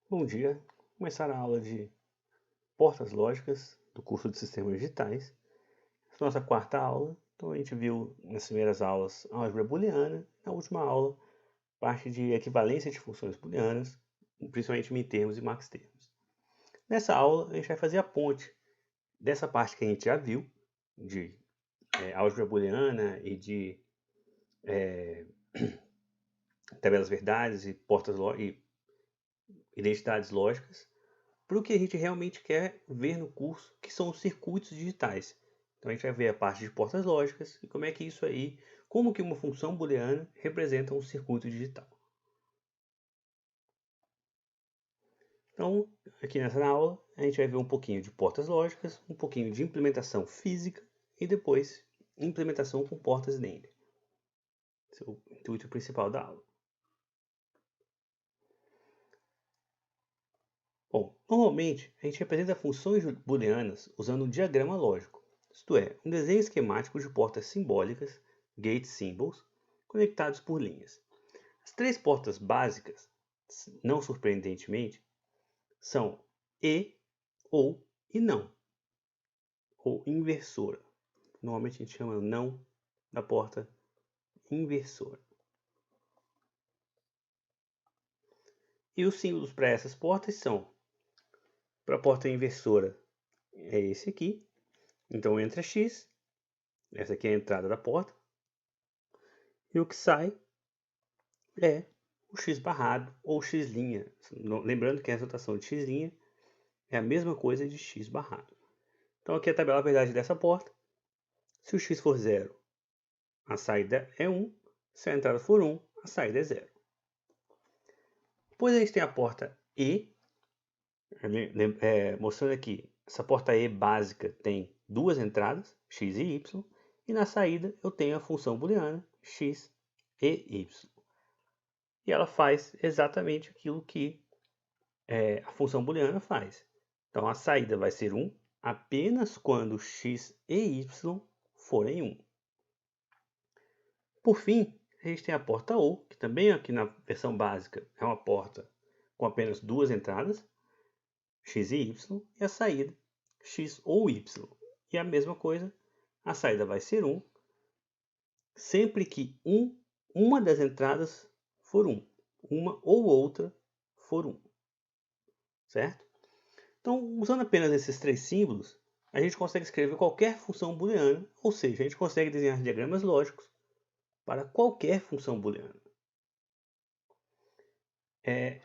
Bom dia, vou começar a aula de portas lógicas do curso de Sistemas Digitais. Essa é a nossa quarta aula, então a gente viu nas primeiras aulas álgebra booleana, na última aula parte de equivalência de funções booleanas, principalmente mintermos e maxtermos. Nessa aula a gente vai fazer a ponte dessa parte que a gente já viu, de álgebra booleana e de tabelas verdades e e identidades lógicas, para o que a gente realmente quer ver no curso, que são os circuitos digitais. Então a gente vai ver a parte de portas lógicas e como é que isso aí, como que uma função booleana representa um circuito digital. Então, aqui nessa aula, a gente vai ver um pouquinho de portas lógicas, um pouquinho de implementação física e depois implementação com portas dentro. Esse é o intuito principal da aula. Bom, normalmente a gente representa funções booleanas usando um diagrama lógico, isto é, um desenho esquemático de portas simbólicas, gate symbols, conectados por linhas. As três portas básicas, não surpreendentemente, são e, ou e não, ou inversora. Normalmente a gente chama não da porta inversora. E os símbolos para essas portas são, para a porta inversora é esse aqui, então entra X, essa aqui é a entrada da porta, e o que sai é o x barrado ou x'. Lembrando que a notação de x' é a mesma coisa de x barrado. Então aqui é a tabela verdade dessa porta. Se o x for 0, a saída é 1. Se a entrada for 1, a saída é 0. Depois a gente tem a porta E, mostrando aqui, essa porta E básica tem duas entradas, x e y, e na saída eu tenho a função booleana x e y. E ela faz exatamente aquilo que a função booleana faz. Então a saída vai ser 1 apenas quando x e y forem 1. Por fim, a gente tem a porta OU, que também aqui na versão básica é uma porta com apenas duas entradas, x e y, e a saída x ou y. E a mesma coisa, a saída vai ser 1 sempre que uma das entradas for 1, uma ou outra for 1, certo? Então, usando apenas esses três símbolos, a gente consegue escrever qualquer função booleana, ou seja, a gente consegue desenhar diagramas lógicos para qualquer função booleana.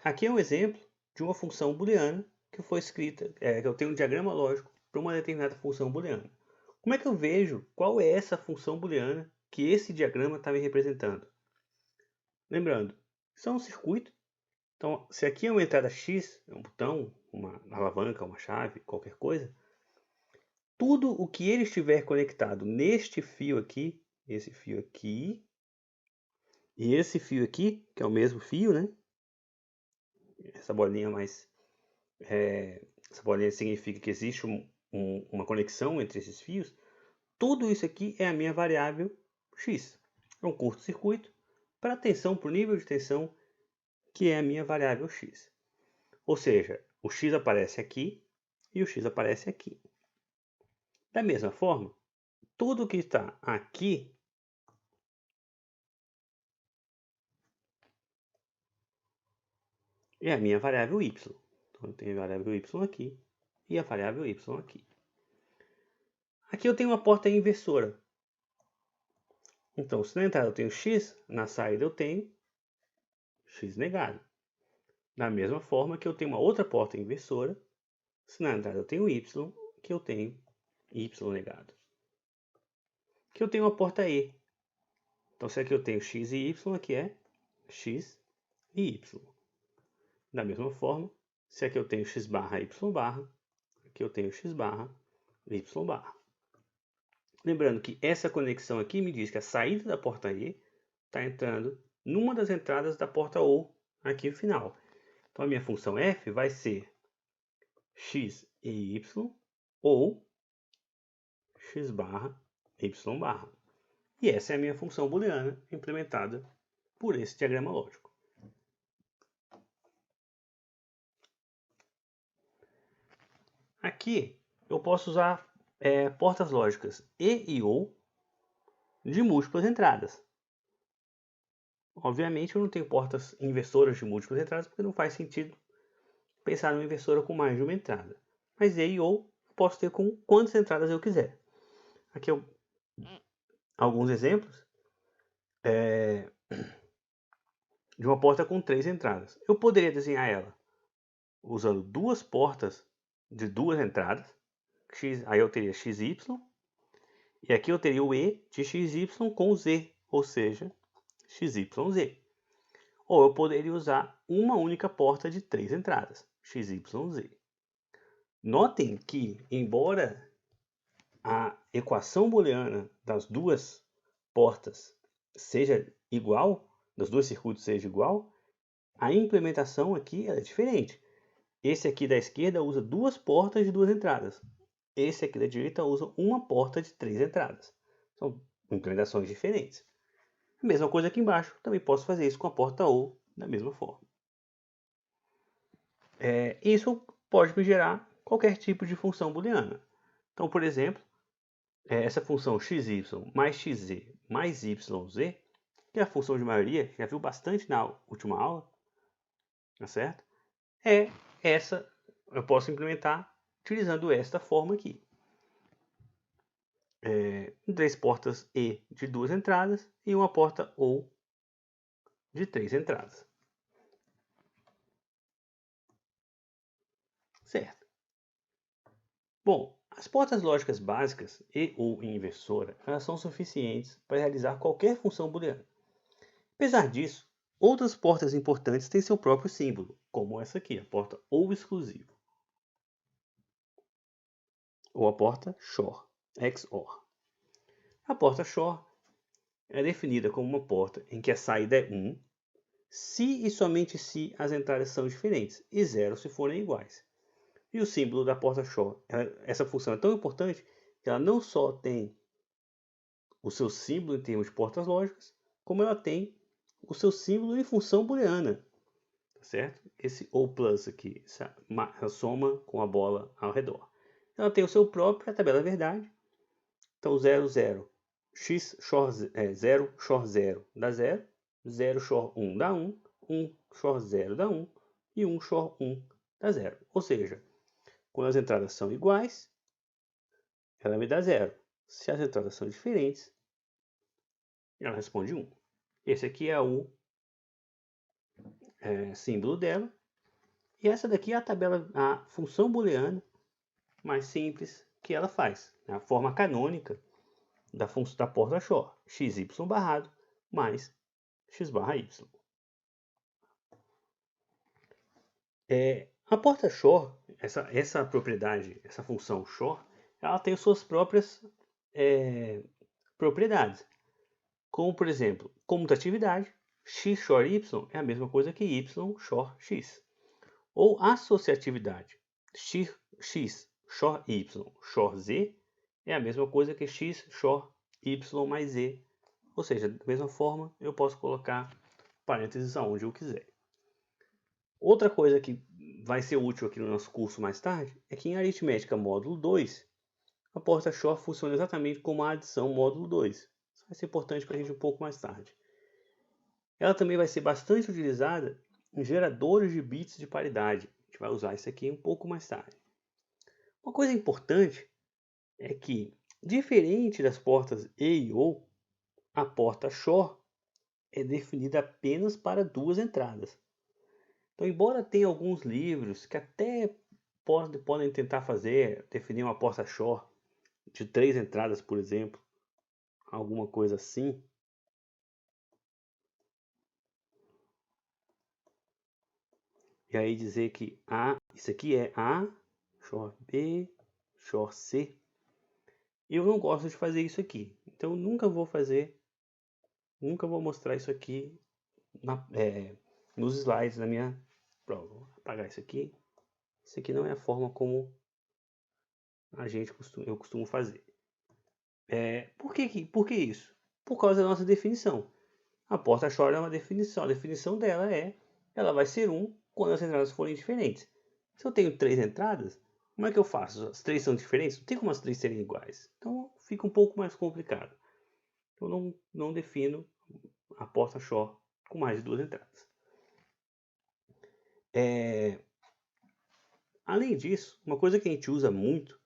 Aqui é um exemplo de uma função booleana que foi escrita, que eu tenho um diagrama lógico para uma determinada função booleana. Como é que eu vejo qual é essa função booleana que esse diagrama está me representando? Lembrando, isso é um circuito. Então, se aqui é uma entrada X, é um botão, uma alavanca, uma chave, qualquer coisa, tudo o que ele estiver conectado neste fio aqui, esse fio aqui, e esse fio aqui, que é o mesmo fio, né? Essa bolinha essa bolinha significa que existe uma conexão entre esses fios. Tudo isso aqui é a minha variável x. É um curto-circuito para a tensão, para o nível de tensão, que é a minha variável x. Ou seja, o x aparece aqui e o x aparece aqui. Da mesma forma, tudo que está aqui é a minha variável y. Então eu tenho a variável y aqui e a variável y aqui. Aqui eu tenho uma porta inversora. Então, se na entrada eu tenho x, na saída eu tenho x negado. Da mesma forma que eu tenho uma outra porta inversora, se na entrada eu tenho y, que eu tenho y negado. Aqui eu tenho uma porta E. Então, se aqui eu tenho x e y, aqui é x e y. Da mesma forma, se aqui eu tenho x barra, y barra, aqui eu tenho x barra, y barra. Lembrando que essa conexão aqui me diz que a saída da porta E está entrando numa das entradas da porta OU aqui no final. Então a minha função f vai ser x e y ou x barra, y barra. E essa é a minha função booleana implementada por esse diagrama lógico. Aqui eu posso usar portas lógicas e ou de múltiplas entradas. Obviamente eu não tenho portas inversoras de múltiplas entradas porque não faz sentido pensar numa inversora com mais de uma entrada. Mas e ou eu posso ter com quantas entradas eu quiser. Aqui alguns exemplos de uma porta com 3 entradas. Eu poderia desenhar ela usando duas portas de 2 entradas. Aí eu teria XY. E aqui eu teria o E de XY com o Z, ou seja, XYZ. Ou eu poderia usar uma única porta de 3 entradas, XYZ. Notem que, embora a equação booleana das duas portas seja igual, dos dois circuitos seja igual, a implementação aqui é diferente. Esse aqui da esquerda usa duas portas de 2 entradas. Esse aqui da direita usa uma porta de 3 entradas. São implementações diferentes. A mesma coisa aqui embaixo, também posso fazer isso com a porta OU da mesma forma. Isso pode me gerar qualquer tipo de função booleana. Então, por exemplo, essa função xy mais xz mais yz, que é a função de maioria, já viu bastante na última aula, tá certo? Essa eu posso implementar utilizando esta forma aqui. 3 portas E de 2 entradas e uma porta OU de 3 entradas. Certo. Bom, as portas lógicas básicas e ou inversora, elas são suficientes para realizar qualquer função booleana. Apesar disso, outras portas importantes têm seu próprio símbolo, como essa aqui, a porta OU exclusivo, ou a porta XOR, XOR. A porta XOR é definida como uma porta em que a saída é 1, se e somente se as entradas são diferentes, e 0 se forem iguais. E o símbolo da porta XOR, essa função é tão importante que ela não só tem o seu símbolo em termos de portas lógicas, como ela tem o seu símbolo em função booleana, certo? Esse OU plus aqui, essa soma com a bola ao redor. Ela tem o seu próprio, a tabela verdade. Então 0, 0, x XOR 0, XOR 0 dá 0, 0 XOR 1 dá 1, 1 XOR 0 dá 1 e 1 XOR 1 dá 0. Ou seja, quando as entradas são iguais, ela me dá 0. Se as entradas são diferentes, ela responde 1. Esse aqui é o símbolo dela. E essa daqui é a função booleana mais simples que ela faz. A forma canônica da porta XOR. XY barrado mais x barra y. A porta XOR, essa propriedade, essa função XOR, ela tem suas próprias propriedades. Como, por exemplo, comutatividade. X XOR y é a mesma coisa que y XOR x. Ou associatividade. X XOR y XOR z é a mesma coisa que x XOR y mais z. Ou seja, da mesma forma, eu posso colocar parênteses aonde eu quiser. Outra coisa que vai ser útil aqui no nosso curso mais tarde é que em aritmética módulo 2, a porta XOR funciona exatamente como a adição módulo 2. Isso vai ser importante para a gente um pouco mais tarde. Ela também vai ser bastante utilizada em geradores de bits de paridade. A gente vai usar isso aqui um pouco mais tarde. Uma coisa importante é que, diferente das portas E e OU, a porta XOR é definida apenas para 2 entradas. Então, embora tenha alguns livros que até podem tentar definir uma porta XOR de 3 entradas, por exemplo, alguma coisa assim, e aí dizer que isso aqui é A, XOR B, XOR C. Eu não gosto de fazer isso aqui, então nunca vou mostrar isso aqui nos slides da minha prova. Vou apagar isso aqui. Isso aqui não é a forma como eu costumo fazer. Por que isso? Por causa da nossa definição. A porta XOR é uma definição. A definição dela ela vai ser 1 quando as entradas forem diferentes. Se eu tenho 3 entradas, Como é que eu faço? As três são diferentes? Não tem como as três serem iguais. Então fica um pouco mais complicado. Eu não defino a porta Shor com mais de duas entradas. Além disso, uma coisa que a gente usa muito,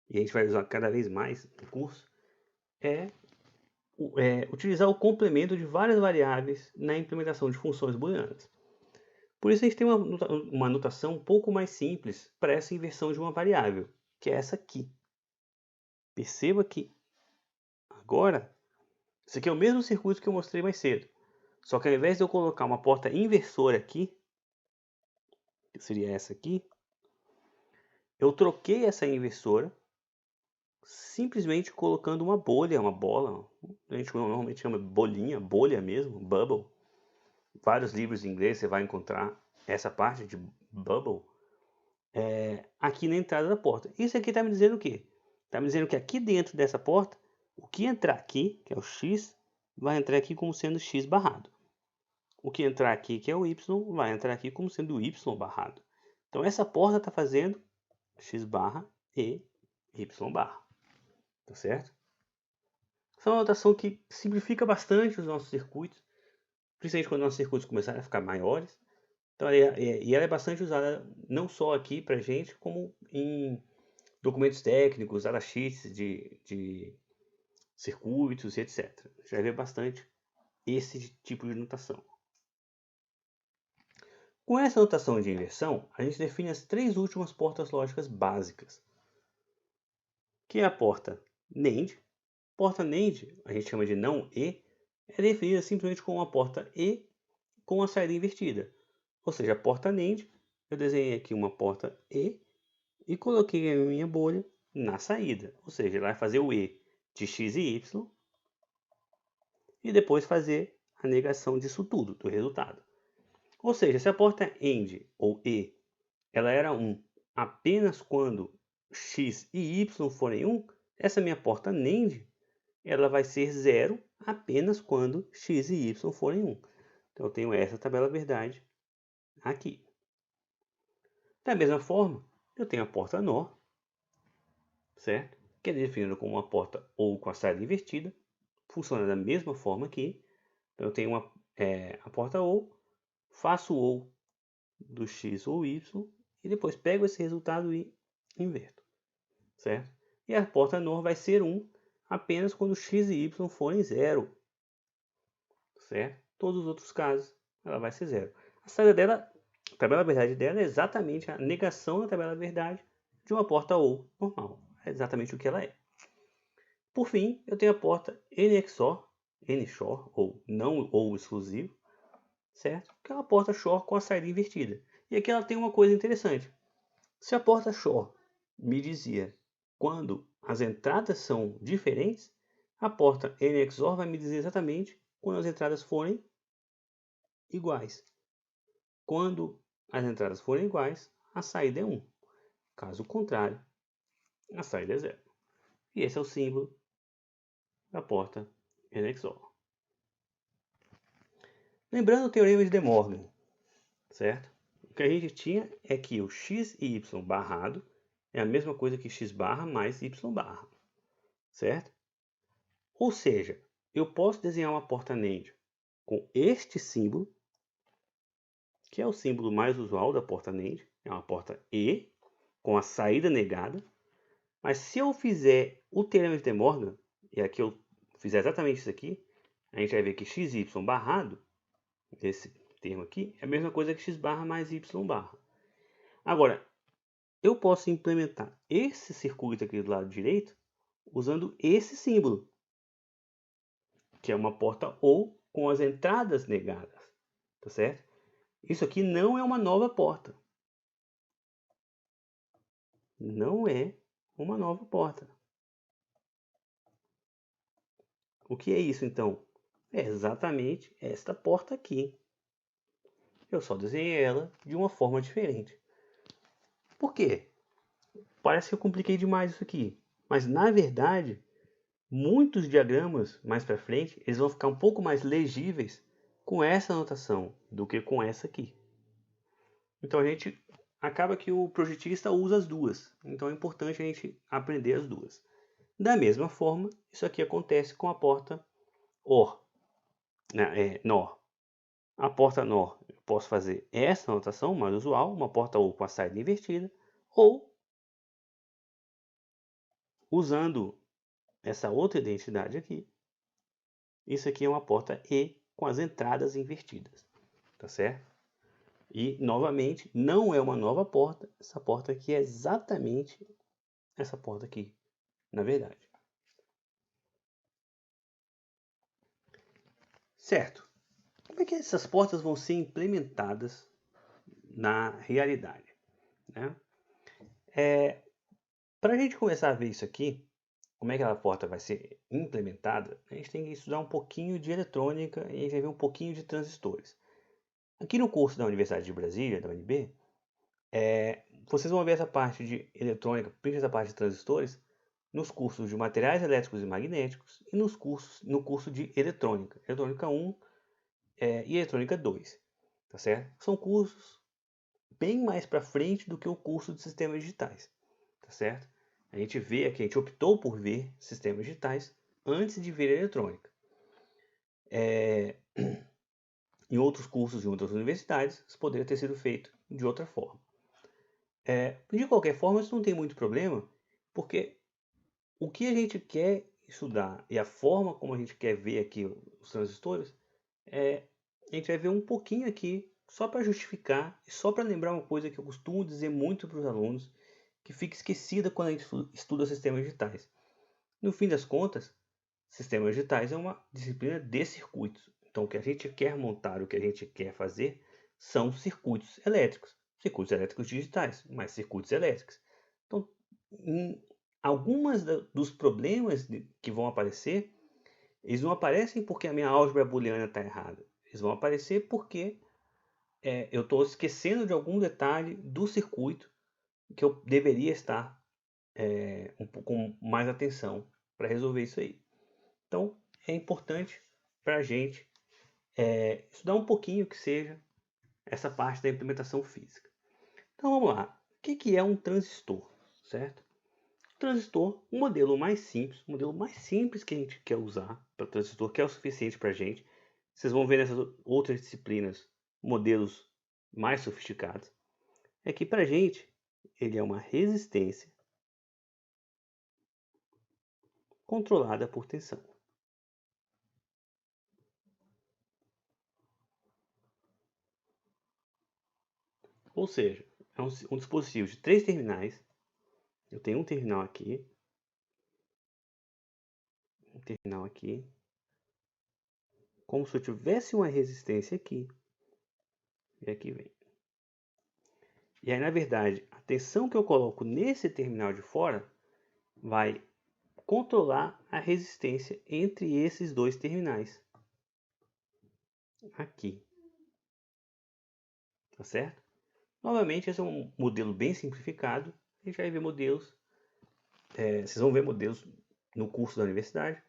e a gente vai usar cada vez mais no curso, é utilizar o complemento de várias variáveis na implementação de funções booleanas. Por isso a gente tem uma notação um pouco mais simples para essa inversão de uma variável, que é essa aqui. Perceba que agora, isso aqui é o mesmo circuito que eu mostrei mais cedo. Só que ao invés de eu colocar uma porta inversora aqui, que seria essa aqui, eu troquei essa inversora simplesmente colocando uma bolha, uma bola. A gente normalmente chama bolinha, bolha mesmo, bubble. Vários livros em inglês você vai encontrar essa parte de bubble aqui na entrada da porta. Isso aqui está me dizendo o quê? Está me dizendo que aqui dentro dessa porta, o que entrar aqui, que é o x, vai entrar aqui como sendo x barrado. O que entrar aqui, que é o y, vai entrar aqui como sendo y barrado. Então essa porta está fazendo x barra e y barra. Tá certo? Essa é uma notação que simplifica bastante os nossos circuitos, principalmente quando nossos circuitos começarem a ficar maiores. Então, e ela é bastante usada não só aqui para gente, como em documentos técnicos, datasheets de circuitos, etc. A gente vai ver bastante esse tipo de notação. Com essa notação de inversão, a gente define as três últimas portas lógicas básicas, que é a porta NAND. Porta NAND, a gente chama de não E, é definida simplesmente como uma porta E com a saída invertida. Ou seja, a porta NAND, eu desenhei aqui uma porta E coloquei a minha bolha na saída. Ou seja, ela vai fazer o E de X e Y e depois fazer a negação disso tudo, do resultado. Ou seja, se a porta AND ou E ela era 1 apenas quando X e Y forem 1, essa minha porta NAND ela vai ser 0 apenas quando X e Y forem 1. Então eu tenho essa tabela verdade aqui. Da mesma forma, eu tenho a porta NOR, certo? Que é definida como uma porta OU com a saída invertida. Funciona da mesma forma aqui. Então eu tenho a porta OU, faço o OU do X ou Y e depois pego esse resultado e inverto, certo? E a porta NOR vai ser 1 apenas quando X e Y forem 0, certo? Todos os outros casos ela vai ser 0. A saída dela, a tabela verdade dela é exatamente a negação da tabela verdade de uma porta OU normal. É exatamente o que ela é. Por fim, eu tenho a porta NXOR, NXOR, ou não ou exclusivo, certo? Que é uma porta XOR com a saída invertida. E aqui ela tem uma coisa interessante. Se a porta XOR me dizia quando as entradas são diferentes, a porta NXOR vai me dizer exatamente quando as entradas forem iguais. Quando as entradas forem iguais, a saída é 1. Caso contrário, a saída é 0. E esse é o símbolo da porta NXOR. Lembrando o teorema de De Morgan, certo? O que a gente tinha é que o x e y barrado é a mesma coisa que x barra mais y barra, certo? Ou seja, eu posso desenhar uma porta NAND com este símbolo, que é o símbolo mais usual da porta NAND, é uma porta E com a saída negada, mas se eu fizer o teorema de De Morgan, e aqui eu fizer exatamente isso aqui, a gente vai ver que x e y barrado, esse termo aqui, é a mesma coisa que x barra mais y barra. Agora, eu posso implementar esse circuito aqui do lado direito usando esse símbolo, que é uma porta OU com as entradas negadas, tá certo? Isso aqui não é uma nova porta. Não é uma nova porta. O que é isso então? É exatamente esta porta aqui. Eu só desenhei ela de uma forma diferente. Por quê? Parece que eu compliquei demais isso aqui, mas na verdade, muitos diagramas mais para frente, eles vão ficar um pouco mais legíveis com essa anotação do que com essa aqui. Então a gente acaba que o projetista usa as duas. Então é importante a gente aprender as duas. Da mesma forma, isso aqui acontece com a porta OR, né, NOR. A porta NOR, eu posso fazer essa anotação mais usual, uma porta OR com a saída invertida, ou usando essa outra identidade aqui, isso aqui é uma porta E com as entradas invertidas, tá certo? E, novamente, não é uma nova porta, essa porta aqui é exatamente essa porta aqui, na verdade. Certo. Como é que essas portas vão ser implementadas na realidade, né? Para a gente começar a ver isso aqui, como é que aquela porta vai ser implementada, a gente tem que estudar um pouquinho de eletrônica e a gente vai ver um pouquinho de transistores. Aqui no curso da Universidade de Brasília, da UNB, vocês vão ver essa parte de eletrônica, principalmente essa parte de transistores, nos cursos de materiais elétricos e magnéticos e no curso de eletrônica, eletrônica 1 e eletrônica 2, tá certo? São cursos bem mais para frente do que o curso de sistemas digitais, tá certo? A gente vê aqui, a gente optou por ver sistemas digitais antes de ver eletrônica. Em outros cursos em outras universidades, isso poderia ter sido feito de outra forma. De qualquer forma, isso não tem muito problema, porque o que a gente quer estudar e a forma como a gente quer ver aqui os transistores, a gente vai ver um pouquinho aqui, só para justificar e só para lembrar uma coisa que eu costumo dizer muito para os alunos, que fica esquecida quando a gente estuda sistemas digitais. No fim das contas, sistemas digitais é uma disciplina de circuitos. Então, o que a gente quer montar, o que a gente quer fazer, são circuitos elétricos digitais, mas circuitos elétricos. Então, algumas dos problemas que vão aparecer, eles não aparecem porque a minha álgebra booleana está errada. Eles vão aparecer porque eu estou esquecendo de algum detalhe do circuito que eu deveria estar com mais atenção para resolver isso aí. Então, é importante para a gente estudar um pouquinho que seja essa parte da implementação física. Então, vamos lá. O que é um transistor, certo? Transistor, o modelo mais simples que a gente quer usar para transistor, que é o suficiente para a gente. Vocês vão ver nessas outras disciplinas modelos mais sofisticados. É que para a gente ele é uma resistência controlada por tensão. Ou seja, é um dispositivo de 3 terminais. Eu tenho um terminal aqui, como se eu tivesse uma resistência aqui, e aqui vem. E aí, na verdade, a tensão que eu coloco nesse terminal de fora vai controlar a resistência entre esses dois terminais. Aqui. Tá certo? Novamente, esse é um modelo bem simplificado. A gente vai ver modelos, vocês vão ver modelos no curso da universidade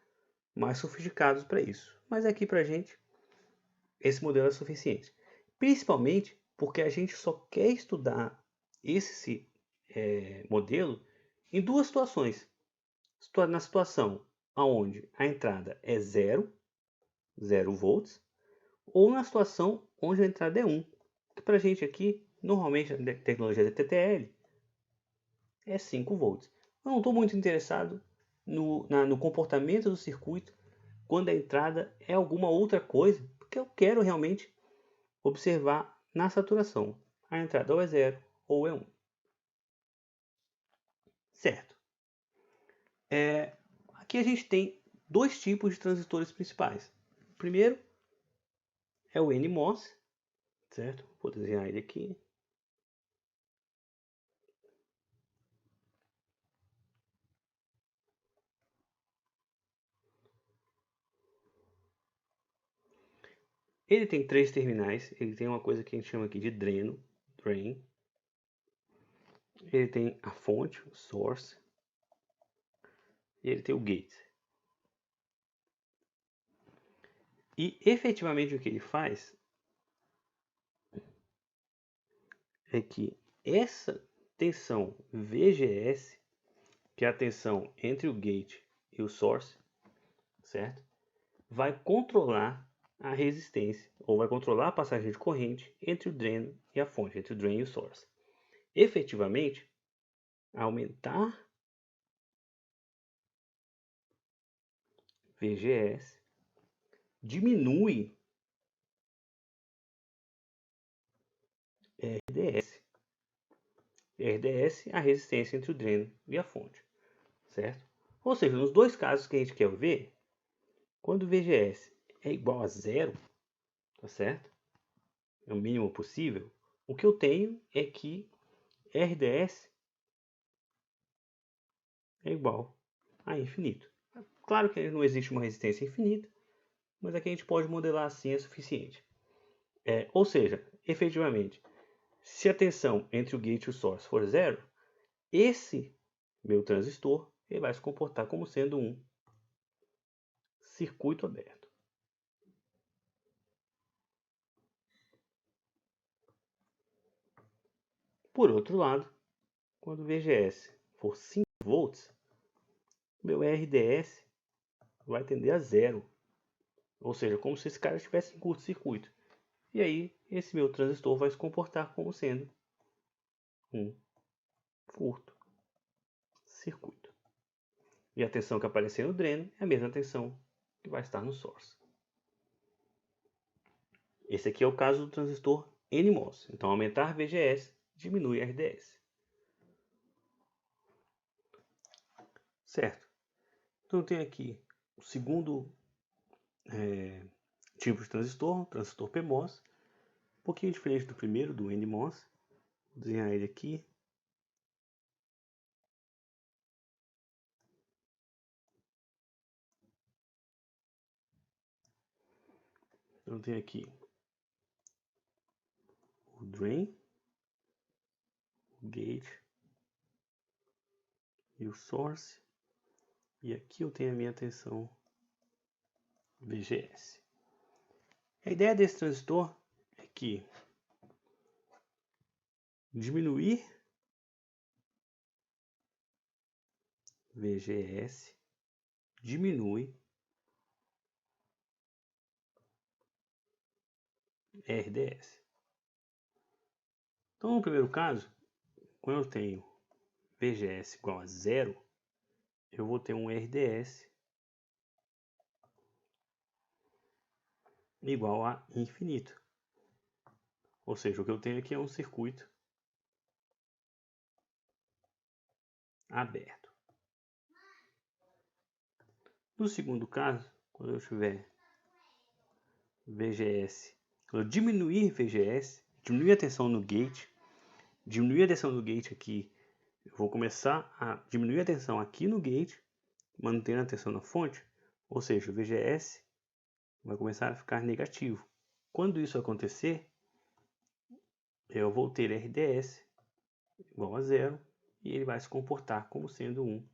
mais sofisticados para isso. Mas aqui para a gente, esse modelo é suficiente. Principalmente porque a gente só quer estudar esse modelo em duas situações. Na situação onde a entrada é 0 volts, ou na situação onde a entrada é 1. Que para a gente aqui, normalmente a tecnologia da TTL é 5 volts. Eu não estou muito interessado no comportamento do circuito quando a entrada é alguma outra coisa, porque eu quero realmente observar na saturação. A entrada ou é 0 ou é 1. Certo. Aqui a gente tem dois tipos de transistores principais. O primeiro é o NMOS, certo? Vou desenhar ele aqui. Ele tem 3 terminais, ele tem uma coisa que a gente chama aqui de drain. Ele tem a fonte, o source, e ele tem o gate. E efetivamente o que ele faz é que essa tensão VGS, que é a tensão entre o gate e o source, certo? Vai controlar a resistência, ou vai controlar a passagem de corrente entre o dreno e a fonte, entre o drain e o source. Efetivamente, aumentar VGS diminui RDS. RDS é a resistência entre o dreno e a fonte, certo? Ou seja, nos dois casos que a gente quer ver, quando o VGS é igual a zero, tá certo? É o mínimo possível. O que eu tenho é que RDS é igual a infinito. Claro que não existe uma resistência infinita, mas aqui a gente pode modelar assim é suficiente. Ou seja, efetivamente, se a tensão entre o gate e o source for zero, esse meu transistor ele vai se comportar como sendo um circuito aberto. Por outro lado, quando o VGS for 5 volts, meu RDS vai tender a zero. Ou seja, como se esse cara estivesse em curto-circuito. E aí, esse meu transistor vai se comportar como sendo um curto-circuito. E a tensão que aparecer no dreno é a mesma tensão que vai estar no source. Esse aqui é o caso do transistor NMOS. Então, aumentar VGS diminui RDS. Certo. Então, eu tenho aqui o segundo tipo de transistor, o transistor PMOS. Um pouquinho diferente do primeiro, do NMOS. Vou desenhar ele aqui. Então, eu tenho aqui o drain, o gate e o source. E aqui eu tenho a minha tensão VGS. A ideia desse transistor é que diminuir VGS diminui RDS. Então, no primeiro caso, quando eu tenho VGS igual a zero, eu vou ter um RDS igual a infinito. Ou seja, o que eu tenho aqui é um circuito aberto. No segundo caso, quando eu tiver VGS, quando eu diminuir VGS, diminuir a tensão no gate, diminuir a tensão no gate aqui, eu vou começar a diminuir a tensão aqui no gate, mantendo a tensão na fonte, ou seja, o VGS vai começar a ficar negativo. Quando isso acontecer, eu vou ter RDS igual a zero e ele vai se comportar como sendo um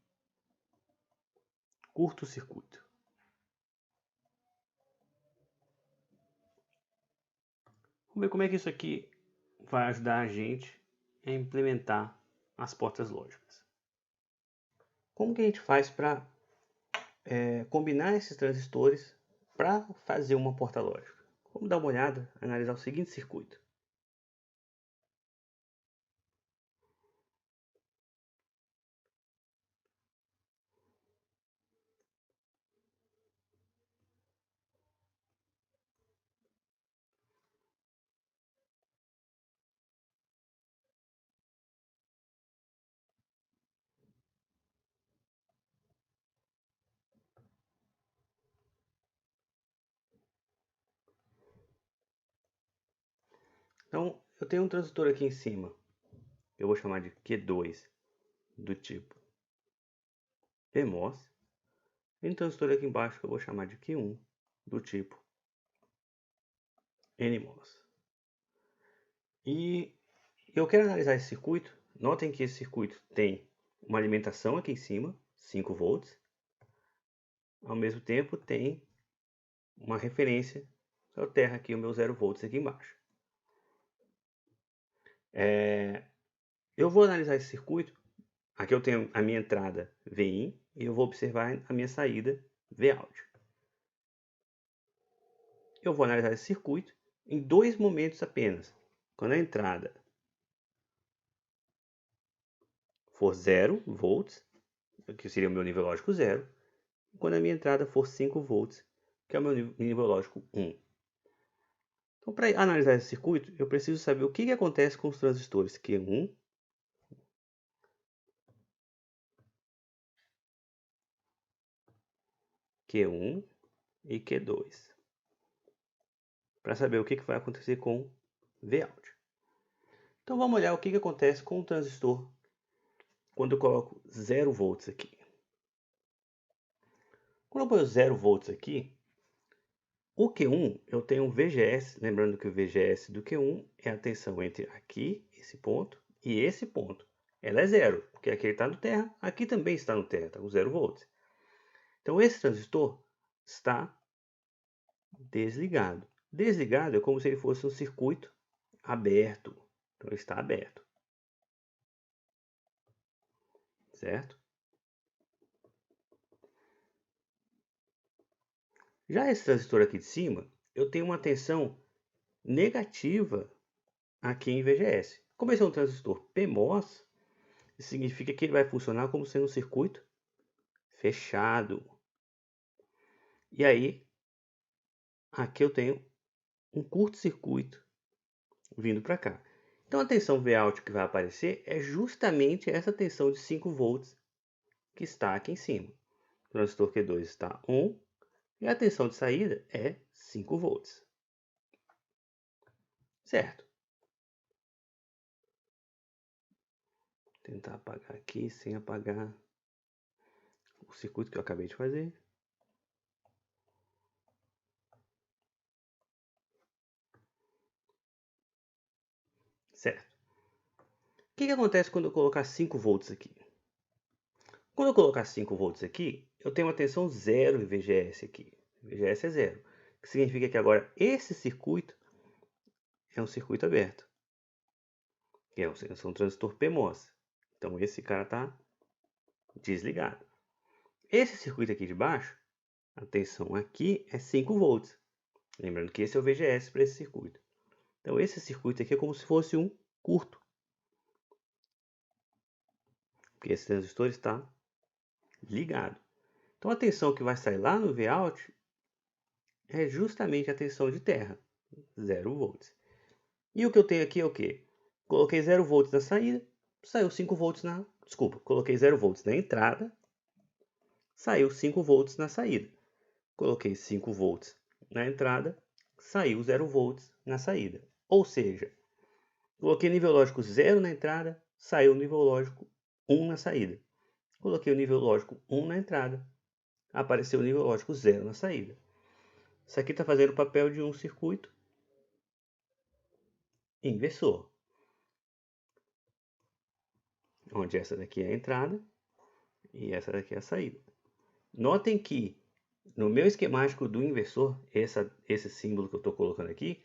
curto-circuito. Vamos ver como é que isso aqui vai ajudar a gente a implementar as portas lógicas. Como que a gente faz para combinar esses transistores para fazer uma porta lógica? Vamos dar uma olhada, analisar o seguinte circuito. Então, eu tenho um transistor aqui em cima, eu vou chamar de Q2, do tipo PMOS, e um transistor aqui embaixo que eu vou chamar de Q1, do tipo NMOS. E eu quero analisar esse circuito. Notem que esse circuito tem uma alimentação aqui em cima, 5 volts. Ao mesmo tempo tem uma referência, eu terra aqui o meu 0 volts aqui embaixo. Eu vou analisar esse circuito. Aqui eu tenho a minha entrada Vin e eu vou observar a minha saída Vout. Eu vou analisar esse circuito em dois momentos apenas. Quando a entrada for 0 volts, que seria o meu nível lógico 0, quando a minha entrada for 5 volts, que é o meu nível lógico 1. Então, para analisar esse circuito, eu preciso saber o que acontece com os transistores Q1, Q1 e Q2, para saber o que vai acontecer com Vout. Então vamos olhar o que acontece com o transistor quando eu coloco 0 volts aqui. Quando eu ponho 0 volts aqui, o Q1 eu tenho um VGS, lembrando que o VGS do Q1 é a tensão entre aqui, esse ponto, e esse ponto. Ela é zero, porque aqui ele está no terra, aqui também está no terra, está com 0 volts. Então esse transistor está desligado. Desligado é como se ele fosse um circuito aberto. Então ele está aberto. Certo? Já esse transistor aqui de cima, eu tenho uma tensão negativa aqui em VGS. Como esse é um transistor PMOS, isso significa que ele vai funcionar como sendo um circuito fechado. E aí, aqui eu tenho um curto-circuito vindo para cá. Então a tensão Vout que vai aparecer é justamente essa tensão de 5 volts que está aqui em cima. O transistor Q2 está on e a tensão de saída é 5 volts. Certo? Vou tentar apagar aqui sem apagar o circuito que eu acabei de fazer. Certo. O que acontece quando eu colocar 5 volts aqui? Quando eu colocar 5 volts aqui, eu tenho uma tensão zero em VGS aqui. VGS é zero. O que significa que agora esse circuito é um circuito aberto. Que é um transistor PMOS. Então esse cara está desligado. Esse circuito aqui de baixo, a tensão aqui é 5 volts. Lembrando que esse é o VGS para esse circuito. Então esse circuito aqui é como se fosse um curto. Porque esse transistor está ligado. Então a tensão que vai sair lá no Vout é justamente a tensão de terra, 0 volts. E o que eu tenho aqui é o quê? Coloquei 0 volts na saída, saiu 5 volts na... Desculpa, coloquei 0 volts na entrada, saiu 5 volts na saída. Coloquei 5 volts na entrada, saiu 0 volts na saída. Ou seja, coloquei nível lógico 0 na entrada, saiu nível lógico 1 na saída. Coloquei o nível lógico 1 na entrada, apareceu o nível lógico 0 na saída. Isso aqui está fazendo o papel de um circuito inversor, onde essa daqui é a entrada e essa daqui é a saída. Notem que no meu esquemático do inversor, esse símbolo que eu estou colocando aqui,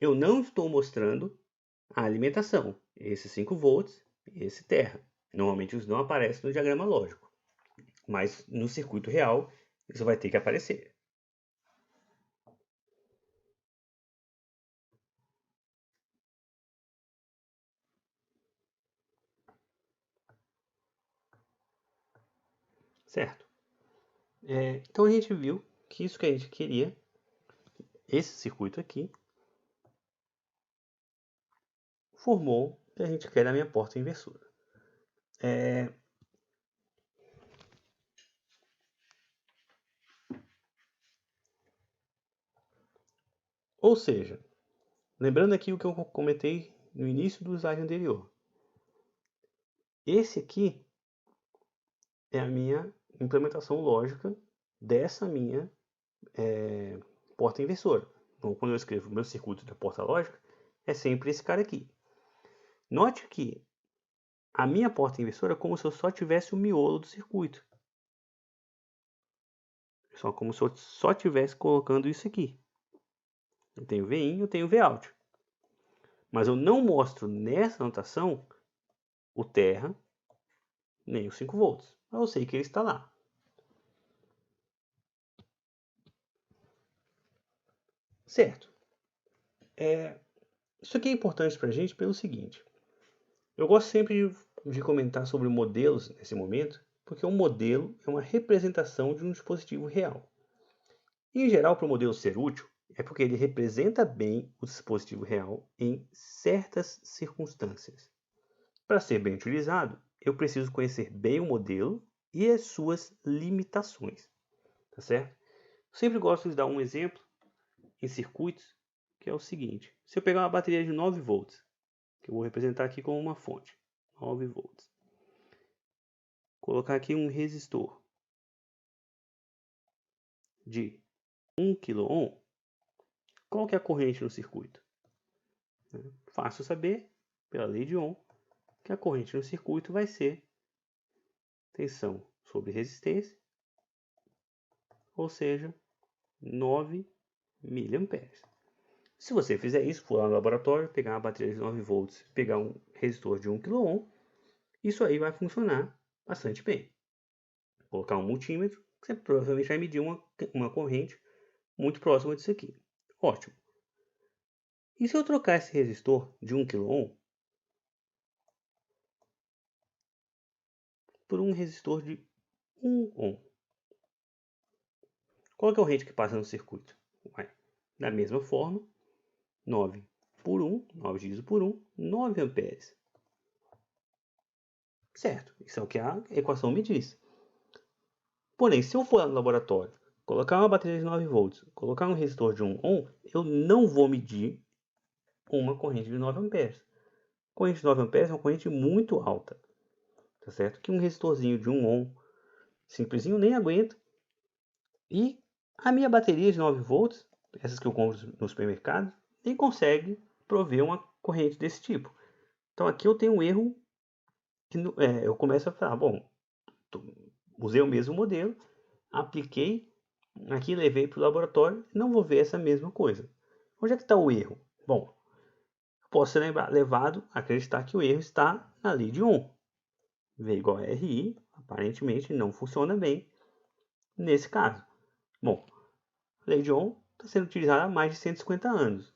eu não estou mostrando a alimentação, esses 5 volts e esse terra. Normalmente isso não aparece no diagrama lógico, mas no circuito real isso vai ter que aparecer. Certo? Então a gente viu que isso que a gente queria, esse circuito aqui, formou o que a gente quer na minha porta inversora. Ou seja, lembrando aqui o que eu comentei no início do slide anterior. Esse aqui é a minha implementação lógica dessa minha porta inversora. Então, quando eu escrevo meu circuito da porta lógica, é sempre esse cara aqui. Note que a minha porta inversora é como se eu só tivesse o miolo do circuito. Só como se eu só estivesse colocando isso aqui. Eu tenho Vin, eu tenho Vout. Mas eu não mostro nessa anotação o terra, nem os 5 volts. Mas eu sei que ele está lá. Certo. Isso aqui é importante para a gente pelo seguinte. Eu gosto sempre de comentar sobre modelos nesse momento, porque um modelo é uma representação de um dispositivo real. Em geral, para o modelo ser útil, é porque ele representa bem o dispositivo real em certas circunstâncias. Para ser bem utilizado, eu preciso conhecer bem o modelo e as suas limitações. Tá certo? Sempre gosto de dar um exemplo em circuitos, que é o seguinte. Se eu pegar uma bateria de 9 volts, que eu vou representar aqui como uma fonte, 9 volts. Colocar aqui um resistor de 1 kΩ, qual que é a corrente no circuito? Fácil saber, pela lei de Ohm, que a corrente no circuito vai ser tensão sobre resistência, ou seja, 9 mA. Se você fizer isso, for lá no laboratório, pegar uma bateria de 9 volts, pegar um resistor de 1 kΩ, isso aí vai funcionar bastante bem. Colocar um multímetro, você provavelmente vai medir uma corrente muito próxima disso aqui. Ótimo. E se eu trocar esse resistor de 1 kΩ por um resistor de 1 ohm? Qual é a corrente que passa no circuito? Da mesma forma, 9 por 1, 9 dividido por 1, 9 amperes. Certo, isso é o que a equação me diz. Porém, se eu for lá no laboratório, colocar uma bateria de 9 volts, colocar um resistor de 1 ohm, eu não vou medir uma corrente de 9 amperes. Corrente de 9 amperes é uma corrente muito alta. Tá certo? Que um resistorzinho de 1 ohm simplesinho nem aguenta. E a minha bateria de 9 volts, essas que eu compro no supermercado, nem consegue prover uma corrente desse tipo. Então aqui eu tenho um erro que eu começo a falar, bom, usei o mesmo modelo, apliquei, aqui levei para o laboratório, não vou ver essa mesma coisa. Onde é que está o erro? Bom, posso ser levado a acreditar que o erro está na lei de Ohm. V igual a RI, aparentemente não funciona bem nesse caso. Bom, a lei de Ohm está sendo utilizada há mais de 150 anos.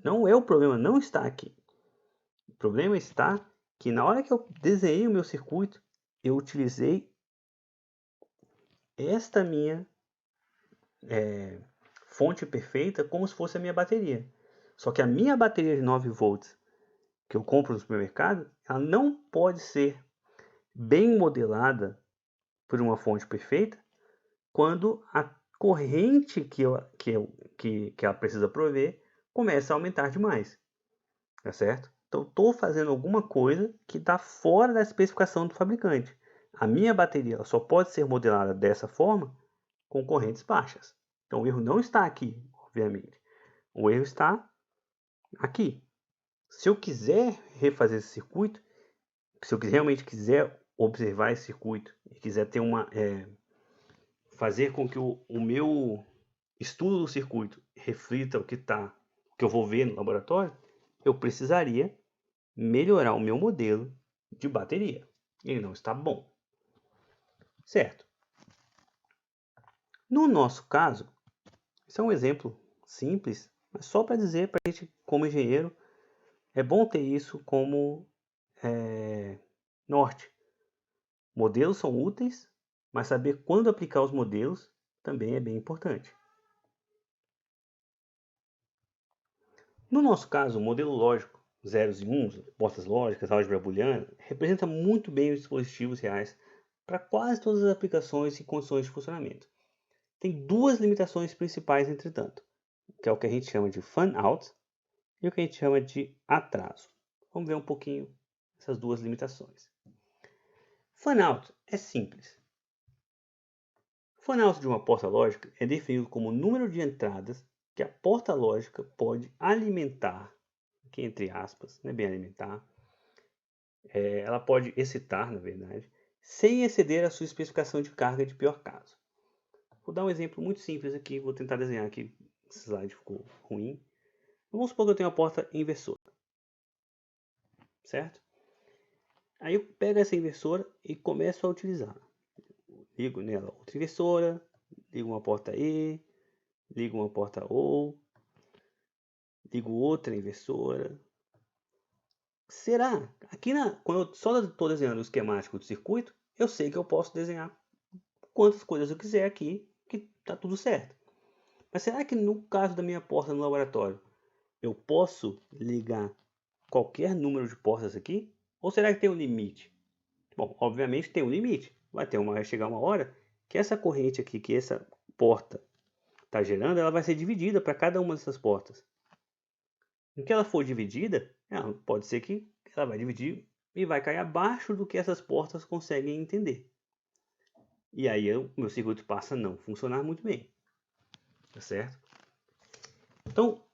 Não é o problema, não está aqui. O problema está que na hora que eu desenhei o meu circuito, eu utilizei esta minha fonte perfeita como se fosse a minha bateria. Só que a minha bateria de 9 volts que eu compro no supermercado, ela não pode ser bem modelada por uma fonte perfeita quando a corrente que ela precisa prover começa a aumentar demais. Tá certo? Então, estou fazendo alguma coisa que está fora da especificação do fabricante. A minha bateria ela só pode ser modelada dessa forma com correntes baixas. Então, o erro não está aqui, obviamente. O erro está aqui. Se eu quiser refazer esse circuito, se eu realmente quiser observar esse circuito e quiser ter fazer com que o meu estudo do circuito reflita o que eu vou ver no laboratório, eu precisaria melhorar o meu modelo de bateria. Ele não está bom. Certo? No nosso caso, isso é um exemplo simples, mas só para dizer para a gente, como engenheiro, é bom ter isso como norte. Modelos são úteis, mas saber quando aplicar os modelos também é bem importante. No nosso caso, o modelo lógico, zeros e uns, portas lógicas, álgebra booleana, representa muito bem os dispositivos reais para quase todas as aplicações e condições de funcionamento. Tem duas limitações principais, entretanto, que é o que a gente chama de fan-out e o que a gente chama de atraso. Vamos ver um pouquinho essas duas limitações. Fan-out é simples. O fan-out de uma porta lógica é definido como o número de entradas que a porta lógica pode alimentar, que entre aspas, não é bem alimentar, ela pode excitar, na verdade, sem exceder a sua especificação de carga de pior caso. Vou dar um exemplo muito simples aqui, vou tentar desenhar aqui, esse slide ficou ruim. Vamos supor que eu tenho uma porta inversora, certo? Aí eu pego essa inversora e começo a utilizar. Ligo nela outra inversora, ligo uma porta E, ligo uma porta OU, ligo outra inversora. Será? Aqui quando eu só estou desenhando o esquemático do circuito, eu sei que eu posso desenhar quantas coisas eu quiser aqui, que está tudo certo. Mas será que no caso da minha porta no laboratório, eu posso ligar qualquer número de portas aqui? Ou será que tem um limite? Bom, obviamente tem um limite. Vai chegar uma hora que essa corrente aqui, que essa porta está gerando, ela vai ser dividida para cada uma dessas portas. No que ela for dividida, pode ser que ela vai dividir e vai cair abaixo do que essas portas conseguem entender. E aí o meu circuito passa a não funcionar muito bem. Tá certo? Então,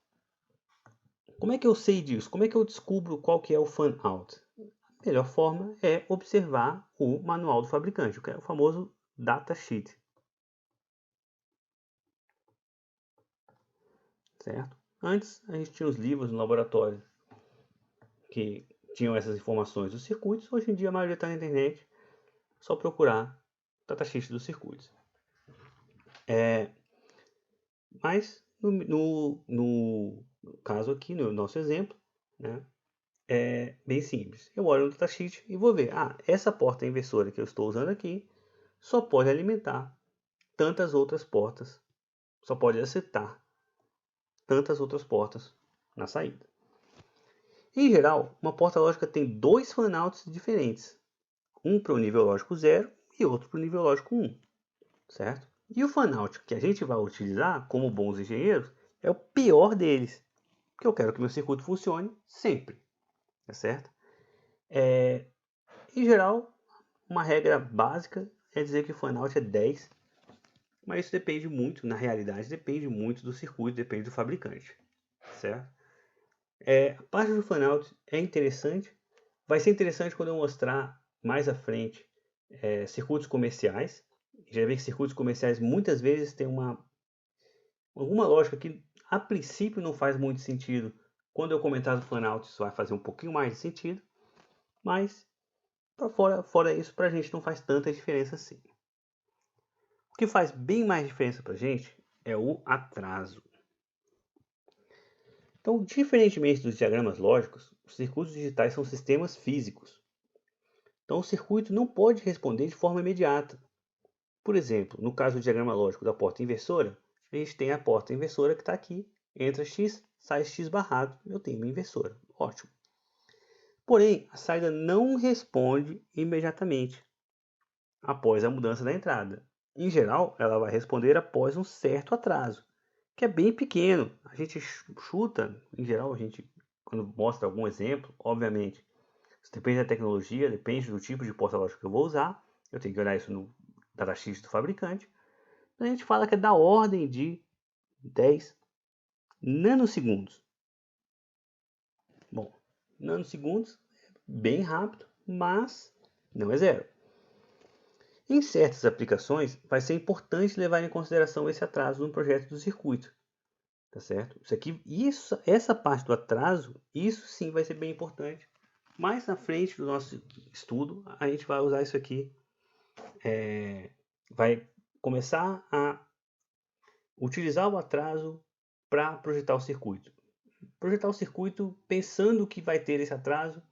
como é que eu sei disso? Como é que eu descubro qual que é o fan-out? A melhor forma é observar o manual do fabricante, que é o famoso datasheet. Certo? Antes, a gente tinha os livros no laboratório que tinham essas informações dos circuitos. Hoje em dia, a maioria está na internet. Só procurar o datasheet dos circuitos. Mas, no caso aqui, no nosso exemplo, né, é bem simples. Eu olho no datasheet e vou ver. Essa porta inversora que eu estou usando aqui só pode alimentar tantas outras portas. Só pode aceitar tantas outras portas na saída. Em geral, uma porta lógica tem dois fanouts diferentes. Um para o nível lógico 0 e outro para o nível lógico 1. Certo? E o fanout que a gente vai utilizar como bons engenheiros é o pior deles. Porque eu quero que meu circuito funcione sempre. Tá certo? Em geral, uma regra básica é dizer que o fanout é 10. Mas isso depende muito, na realidade, depende muito do circuito, depende do fabricante. Certo? A parte do fanout é interessante. Vai ser interessante quando eu mostrar mais à frente circuitos comerciais. Já vê que circuitos comerciais muitas vezes têm alguma lógica que a princípio não faz muito sentido. Quando eu comentar do fanout, isso vai fazer um pouquinho mais de sentido. Mas fora isso, para a gente não faz tanta diferença assim. O que faz bem mais diferença para a gente é o atraso. Então, diferentemente dos diagramas lógicos, os circuitos digitais são sistemas físicos. Então, o circuito não pode responder de forma imediata. Por exemplo, no caso do diagrama lógico da porta inversora, a gente tem a porta inversora que está aqui, entra x, sai x barrado, eu tenho uma inversora. Ótimo. Porém, a saída não responde imediatamente após a mudança da entrada. Em geral, ela vai responder após um certo atraso, que é bem pequeno. A gente chuta, em geral, quando mostra algum exemplo, obviamente, isso depende da tecnologia, depende do tipo de porta lógica que eu vou usar. Eu tenho que olhar isso no datasheet do fabricante. A gente fala que é da ordem de 10 nanosegundos. Bom, nanosegundos é bem rápido, mas não é zero. Em certas aplicações, vai ser importante levar em consideração esse atraso no projeto do circuito. Tá certo? Essa parte do atraso, isso sim vai ser bem importante. Mais na frente do nosso estudo, a gente vai usar isso aqui. Vai começar a utilizar o atraso para projetar o circuito. Projetar o circuito pensando que vai ter esse atraso,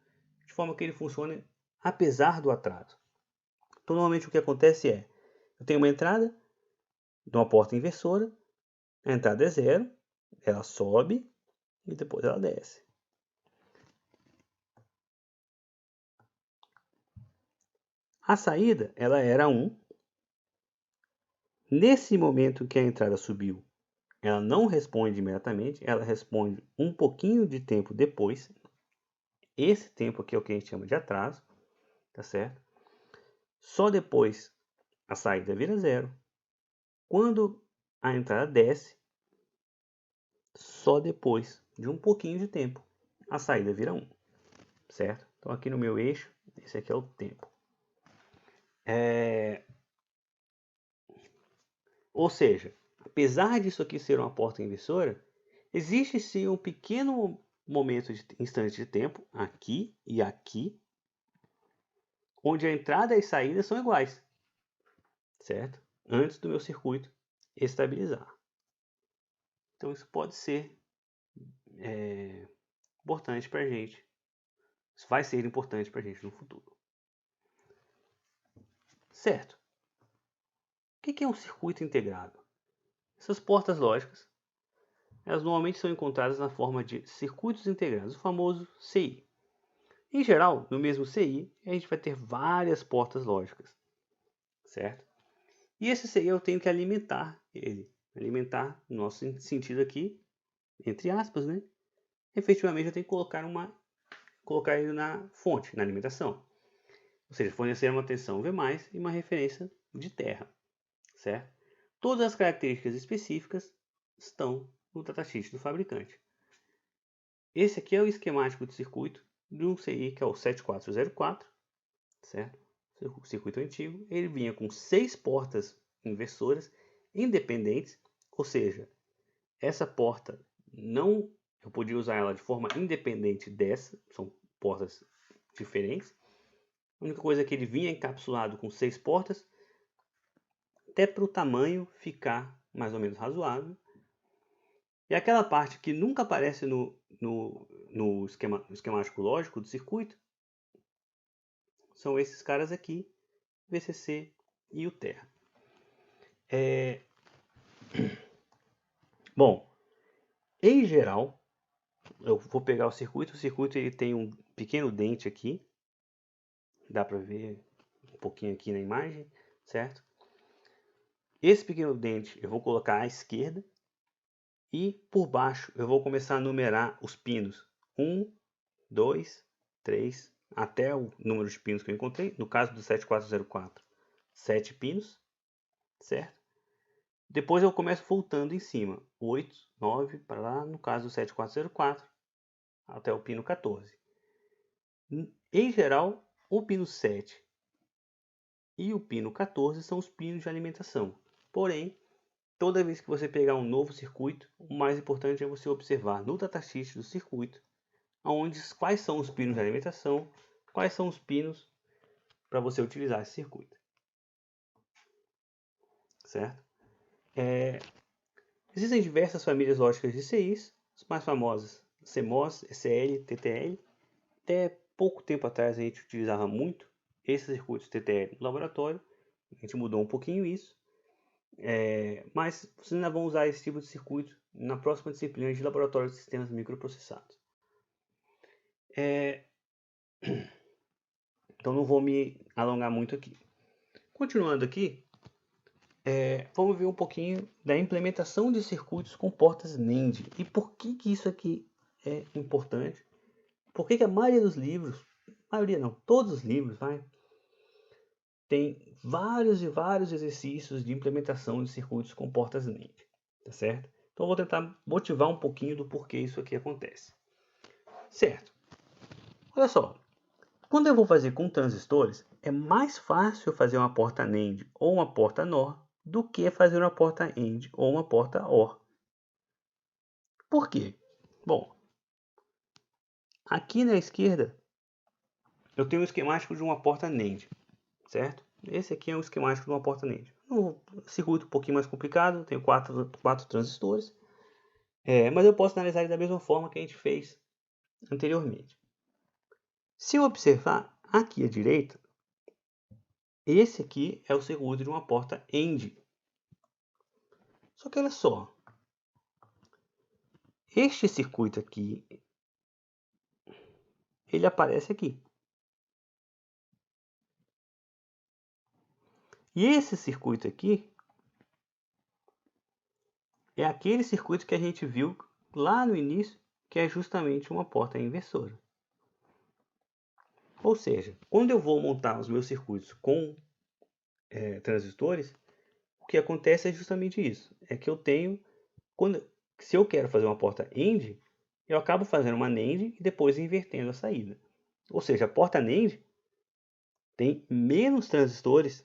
de forma que ele funcione apesar do atraso. Então, normalmente o que acontece é, eu tenho uma entrada de uma porta inversora, a entrada é 0, ela sobe e depois ela desce. A saída, ela era 1. Nesse momento que a entrada subiu, ela não responde imediatamente, ela responde um pouquinho de tempo depois. Esse tempo aqui é o que a gente chama de atraso, tá certo? Só depois a saída vira 0. Quando a entrada desce, só depois de um pouquinho de tempo a saída vira 1, certo? Então aqui no meu eixo, esse aqui é o tempo. Ou seja, apesar disso aqui ser uma porta inversora, existe sim um pequeno instante de tempo, aqui e aqui, onde a entrada e a saída são iguais, certo? Antes do meu circuito estabilizar. Então isso pode ser importante para a gente. Isso vai ser importante para a gente no futuro. Certo. O que é um circuito integrado? Essas portas lógicas, elas normalmente são encontradas na forma de circuitos integrados, o famoso CI. Em geral, no mesmo CI, a gente vai ter várias portas lógicas, certo? E esse CI eu tenho que alimentar ele. Alimentar, no nosso sentido aqui, entre aspas, né? Efetivamente eu tenho que colocar ele na fonte, na alimentação. Ou seja, fornecer uma tensão V+, e uma referência de terra, certo? Todas as características específicas estão no datasheet do fabricante. Esse aqui é o esquemático de circuito de um CI que é o 7404, certo? O circuito antigo. Ele vinha com 6 portas inversoras independentes, ou seja, essa porta não, eu podia usar ela de forma independente dessa, são portas diferentes. A única coisa é que ele vinha encapsulado com 6 portas, até para o tamanho ficar mais ou menos razoável. E aquela parte que nunca aparece no esquemático lógico do circuito são esses caras aqui, VCC e o Terra. Bom, em geral, eu vou pegar o circuito ele tem um pequeno dente aqui, dá para ver um pouquinho aqui na imagem, certo? Esse pequeno dente eu vou colocar à esquerda e por baixo eu vou começar a numerar os pinos. 1, 2, 3, até o número de pinos que eu encontrei. No caso do 7404, 7 pinos, certo? Depois eu começo voltando em cima. 8, 9, para lá, no caso do 7404, até o pino 14. Em geral, o pino 7 e o pino 14 são os pinos de alimentação. Porém, toda vez que você pegar um novo circuito, o mais importante é você observar no datasheet do circuito quais são os pinos de alimentação, quais são os pinos para você utilizar esse circuito. Certo? Existem diversas famílias lógicas de CIs, as mais famosas CMOS, ECL, TTL. Até pouco tempo atrás a gente utilizava muito esses circuitos TTL no laboratório, a gente mudou um pouquinho isso, mas vocês ainda vão usar esse tipo de circuito na próxima disciplina de laboratório de sistemas microprocessados. Então não vou me alongar muito aqui. Continuando aqui, vamos ver um pouquinho da implementação de circuitos com portas NAND. E por que isso aqui é importante? Por que a maioria dos livros, todos os livros, tem vários e vários exercícios de implementação de circuitos com portas NAND, tá certo? Então eu vou tentar motivar um pouquinho do porquê isso aqui acontece. Certo. Olha só, quando eu vou fazer com transistores, é mais fácil fazer uma porta NAND ou uma porta NOR do que fazer uma porta AND ou uma porta OR. Por quê? Bom, aqui na esquerda eu tenho um esquemático de uma porta NAND, certo? Esse aqui é um esquemático de uma porta NAND. Um circuito um pouquinho mais complicado, tenho quatro transistores, mas eu posso analisar ele da mesma forma que a gente fez anteriormente. Se eu observar aqui à direita, esse aqui é o circuito de uma porta AND. Só que olha só, este circuito aqui, ele aparece aqui. E esse circuito aqui é aquele circuito que a gente viu lá no início, que é justamente uma porta inversora. Ou seja, quando eu vou montar os meus circuitos com transistores, o que acontece é justamente isso. É que eu tenho, se eu quero fazer uma porta AND, eu acabo fazendo uma NAND e depois invertendo a saída. Ou seja, a porta NAND tem menos transistores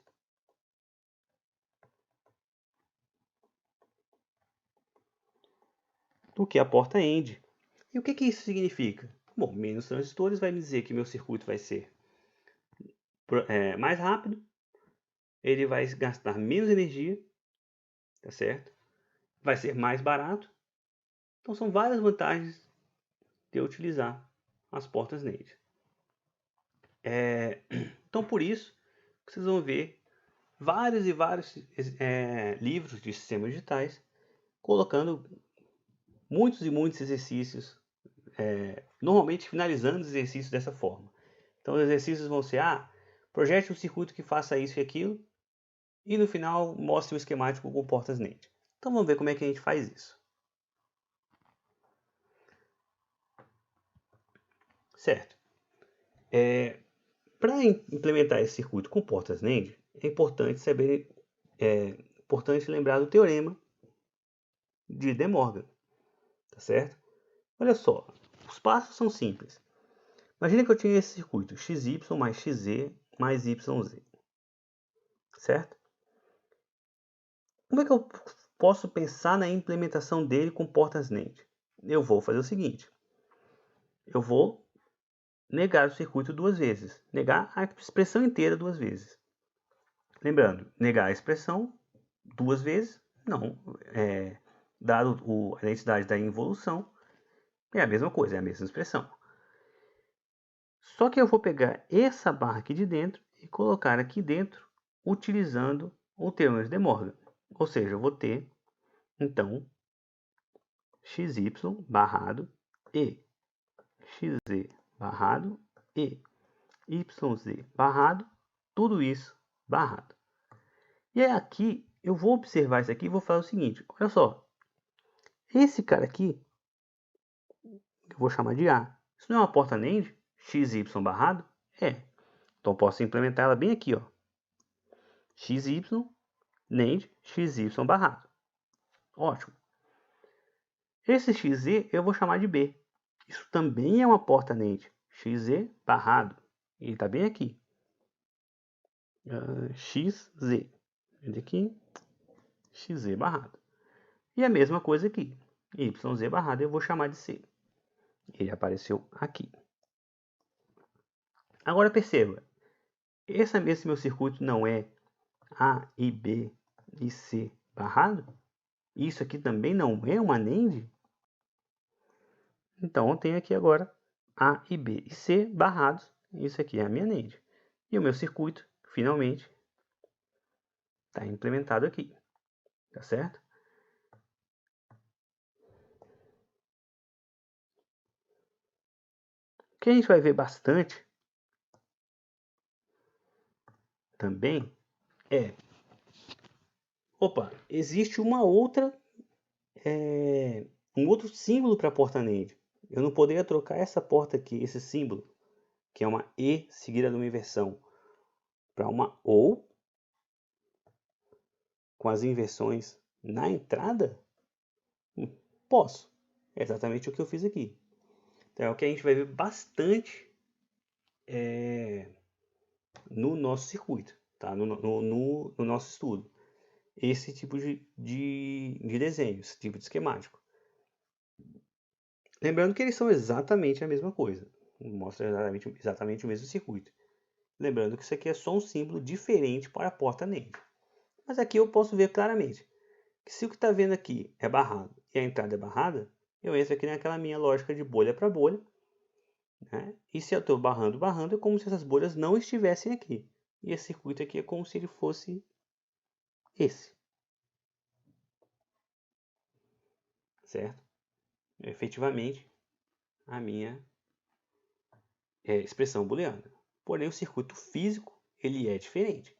do que a porta AND. E o que isso significa? Bom, menos transistores vai me dizer que meu circuito vai ser mais rápido, ele vai gastar menos energia, tá certo? Vai ser mais barato. Então são várias vantagens de eu utilizar as portas NAND. Então por isso, vocês vão ver vários e vários livros de sistemas digitais colocando muitos e muitos exercícios, normalmente finalizando os exercícios dessa forma. Então os exercícios vão ser, projete um circuito que faça isso e aquilo, e no final mostre o esquemático com portas NAND. Então vamos ver como é que a gente faz isso. Certo. Para implementar esse circuito com portas NAND, é importante importante lembrar do teorema de De Morgan, tá certo? Olha só, os passos são simples. Imagina que eu tinha esse circuito XY mais XZ mais YZ, certo? Como é que eu posso pensar na implementação dele com portas NAND? Eu vou fazer o seguinte, eu vou negar o circuito duas vezes, negar a expressão inteira duas vezes. Lembrando, negar a expressão duas vezes, não, dado a identidade da involução, é a mesma coisa, é a mesma expressão. Só que eu vou pegar essa barra aqui de dentro e colocar aqui dentro utilizando o teorema de De Morgan. Ou seja, eu vou ter, então, xy barrado e xz barrado e yz barrado, tudo isso barrado. E aí aqui, eu vou observar isso aqui e vou fazer o seguinte, olha só, esse cara aqui, que eu vou chamar de A, isso não é uma porta NAND? XY barrado? É. Então eu posso implementar ela bem aqui, ó. XY, NAND, XY barrado. Ótimo. Esse XZ eu vou chamar de B. Isso também é uma porta NAND. XZ barrado. Ele está bem aqui. XZ. Aqui, XZ barrado. E a mesma coisa aqui. YZ barrado eu vou chamar de C. Ele apareceu aqui. Agora perceba. Esse meu circuito não é A e B e C barrado? Isso aqui também não é uma NAND? Então eu tenho aqui agora A e B e C barrados. Isso aqui é a minha NAND. E o meu circuito, finalmente, está implementado aqui. Tá certo? O que a gente vai ver bastante também é... Opa, existe uma outra... um outro símbolo para a porta NAND. Eu não poderia trocar essa porta aqui, esse símbolo, que é uma E seguida de uma inversão, para uma OU, com as inversões na entrada? Posso. É exatamente o que eu fiz aqui. Então é o que a gente vai ver bastante no nosso circuito, tá? no nosso estudo. Esse tipo de desenho, esse tipo de esquemático. Lembrando que eles são exatamente a mesma coisa. Mostra exatamente o mesmo circuito. Lembrando que isso aqui é só um símbolo diferente para a porta NAND. Mas aqui eu posso ver claramente que se o que está vendo aqui é barrado e a entrada é barrada, eu entro aqui naquela minha lógica de bolha para bolha. Né? E se eu estou barrando, é como se essas bolhas não estivessem aqui. E esse circuito aqui é como se ele fosse esse. Certo? Efetivamente, a minha expressão booleana. Porém, o circuito físico ele é diferente.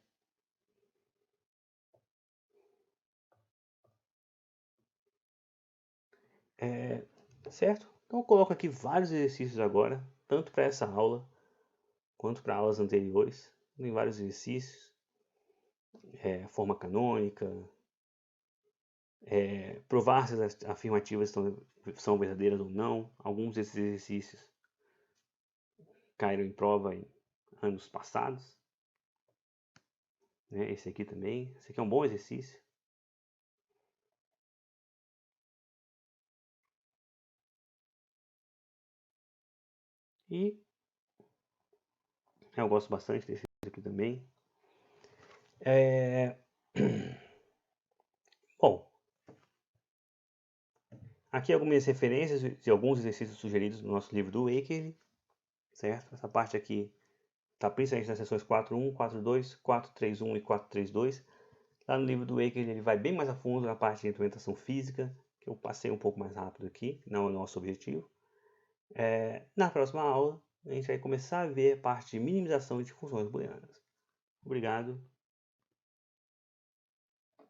Certo? Então eu coloco aqui vários exercícios agora, tanto para essa aula quanto para aulas anteriores. Tem vários exercícios, forma canônica, provar se as afirmativas são verdadeiras ou não. Alguns desses exercícios caíram em prova em anos passados. Né? Esse aqui também. Esse aqui é um bom exercício. E eu gosto bastante desse aqui também. Bom, aqui algumas referências de alguns exercícios sugeridos no nosso livro do Waker, certo? Essa parte aqui está principalmente nas seções 4.1, 4.2, 4.3.1 e 4.3.2. Lá no livro do Waker ele vai bem mais a fundo na parte de implementação física, que eu passei um pouco mais rápido aqui, não é o nosso objetivo. Na próxima aula, a gente vai começar a ver a parte de minimização de funções booleanas. Obrigado.